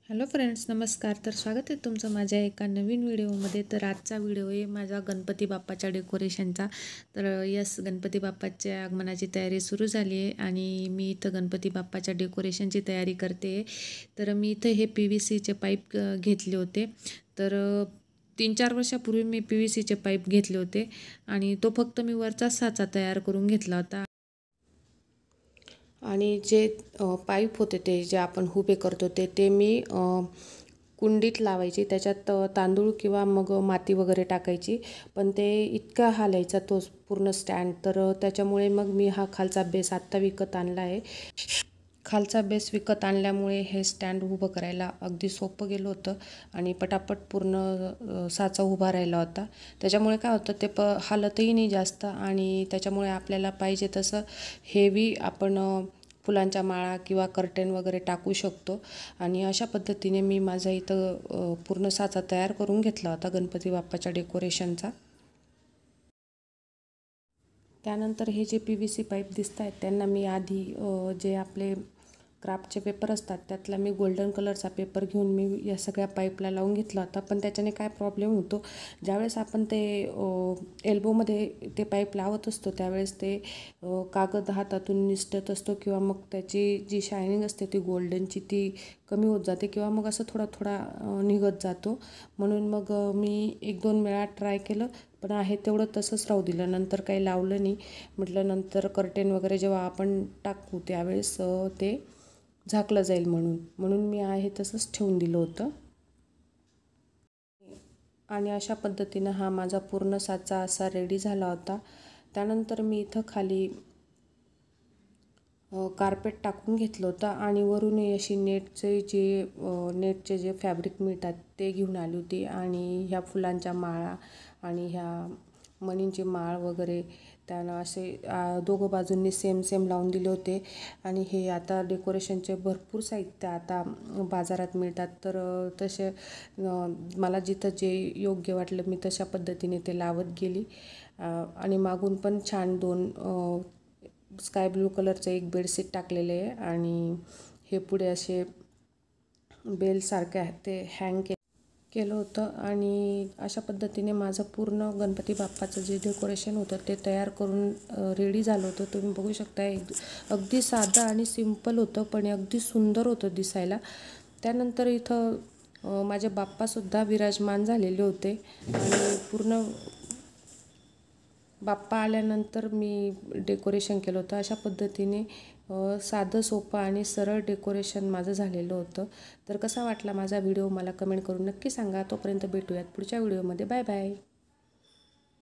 Hello friends, नमस्कार. तर स्वागत आहे तुमचं माझ्या एका नवीन व्हिडिओमध्ये. तर आजचा व्हिडिओ आहे माझा गणपती बाप्पाच्या डेकोरेशनचा. तर यस, गणपती बाप्पाच्या आगमनाची तयारी सुरू झाली आहे आणि मी इथं गणपती बाप्पाच्या डेकोरेशनची तयारी करते. तर मी इथं हे PVCचे पाईप घेतले होते. तर 3-4 वर्षापूर्वी मी PVCचे पाईप घेतले होते आणि तो फक्त मी वरचा साचा तयार करून घेतला होता. आणि जे पाईप होते ते जे आपण उभे करतो ते मी कुंडीत लावायची, त्याच्यात तांदूळ किंवा मग माती वगैरे टाकायची. पण ते इतका हालायचा तो पूर्ण स्टँड, तर त्याच्यामुळे मग मी हा खालचा बेस आत्ता विकत आणला आहे. खालचा बेस विकत आणल्यामुळे हे स्टँड उभं करायला अगदी सोपं गेलं होतं आणि पटापट पूर्ण साचा उभा राहिला होता. त्याच्यामुळे काय होतं, ते हालतही नाही जास्त आणि त्याच्यामुळे आपल्याला पाहिजे तसं हेवी आपण फुलांच्या माळा किंवा कर्टेन वगैरे टाकू शकतो. आणि अशा पद्धतीने मी माझा इथं पूर्ण साचा तयार करून घेतला होता गणपती बाप्पाच्या डेकोरेशनचा. त्यानंतर हे जे PVC पाईप दिसत आहेत त्यांना मी आधी जे आपले क्राफ्टचे पेपर असतात त्यातला मी गोल्डन कलरचा पेपर घेऊन मी या सगळ्या पाईपला लावून घेतला होता. पण त्याच्याने काय प्रॉब्लेम होतो, ज्यावेळेस आपण ते एल्बोमध्ये ते पाईप लावत असतो त्यावेळेस ते कागद हातातून निसटत असतो किंवा मग त्याची जी शायनिंग असते ती गोल्डनची ती कमी होत जाते किंवा मग असं थोडा थोडा निघत जातो. म्हणून मग मी 1-2 वेळा ट्राय केलं, पण आहे तेवढं तसंच राहू दिलं. नंतर काही लावलं नाही. म्हटलं नंतर कर्टेन वगैरे जेव्हा आपण टाकू त्यावेळेस ते झाकलं जाईल म्हणून मी आहे तसंच ठेवून दिलं होतं. आणि अशा पद्धतीनं हा माझा पूर्ण साचा असा रेडी झाला होता. त्यानंतर मी इथं खाली कार्पेट टाकून घेतलं होतं आणि वरूनही अशी नेटचे जे फॅब्रिक मिळतात ते घेऊन आली होती. आणि ह्या फुलांच्या माळा आणि ह्या मणींची माळ वगैरे त्यानं असे दोघं बाजूंनी सेम लावून दिले होते. आणि हे आता डेकोरेशनचे भरपूर साहित्य आता बाजारात मिळतात, तर तसे मला जिथं जे योग्य वाटलं मी तशा पद्धतीने ते लावत गेली. आणि मागून पण छान 2 स्काय ब्लू कलरचं एक बेडशीट टाकलेले आहे आणि हे पुढे असे बेलसारखे ते हँग केलं होतं. आणि अशा पद्धतीने माझं पूर्ण गणपती बाप्पाचं जे डेकोरेशन होतं ते तयार करून रेडी झालं होतं. तुम्ही बघू शकता, अगदी साधं आणि सिंपल होतं पण अगदी सुंदर होतं दिसायला. त्यानंतर इथं माझे बाप्पासुद्धा विराजमान झालेले होते आणि पूर्ण बाप्पा आल्यानंतर मी डेकोरेशन केलं होतं. अशा पद्धतीने साधं सोपं आणि सरळ डेकोरेशन माझं झालेलं होतं. तर कसा वाटला माझा व्हिडिओ मला कमेंट करून नक्की सांगा. तोपर्यंत भेटूयात पुढच्या व्हिडिओमध्ये. Bye bye.